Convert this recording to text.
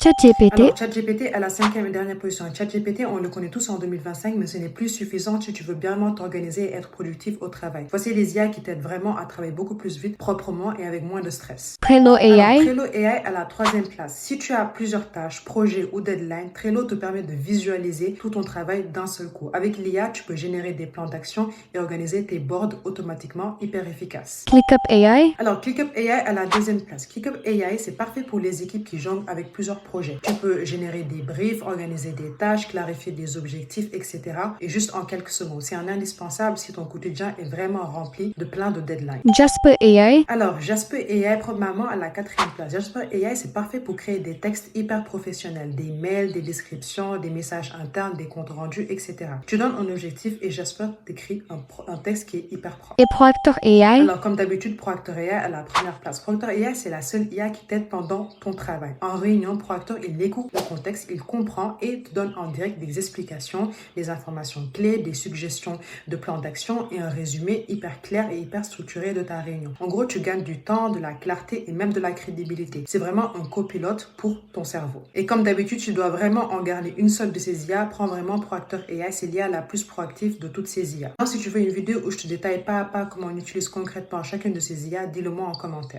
ChatGPT. Alors, ChatGPT est à la cinquième et dernière position. ChatGPT, on le connaît tous en 2025, mais ce n'est plus suffisant si tu veux bien t'organiser et être productif au travail. Voici les IA qui t'aident vraiment à travailler beaucoup plus vite, proprement et avec moins de stress. Trello Alors, AI. Trello AI est à la troisième place. Si tu as plusieurs tâches, projets ou deadlines, Trello te permet de visualiser tout ton travail d'un seul coup. Avec l'IA, tu peux générer des plans d'action et organiser tes boards automatiquement, hyper efficace. ClickUp AI. Alors, ClickUp AI à la deuxième place. ClickUp AI, c'est parfait pour les équipes qui jonglent avec plusieurs projets. Tu peux générer des briefs, organiser des tâches, clarifier des objectifs, etc. Et juste en quelques secondes. C'est un indispensable si ton quotidien est vraiment rempli de plein de deadlines. Jasper AI. Alors, Jasper AI, probablement à la quatrième place. Jasper AI, c'est parfait pour créer des textes hyper professionnels, des mails, des descriptions, des messages internes, des comptes rendus, etc. Tu donnes un objectif et Jasper t'écrit un texte qui est hyper propre. Et Proctor AI. Alors, comme d'habitude, Proctor AI à la première place. Proctor AI, c'est la seule IA qui t'aide pendant ton travail. En réunion, Proctor, il écoute le contexte, il comprend et te donne en direct des explications, des informations clés, des suggestions de plans d'action et un résumé hyper clair et hyper structuré de ta réunion. En gros, tu gagnes du temps, de la clarté et même de la crédibilité. C'est vraiment un copilote pour ton cerveau. Et comme d'habitude, tu dois vraiment en garder une seule de ces IA. Prends vraiment Proctor AI, c'est l'IA la plus proactive de toutes ces IA. Alors, si tu veux une vidéo où je te détaille pas à pas comment on utilise concrètement chacune de ces IA, dis-le moi en commentaire.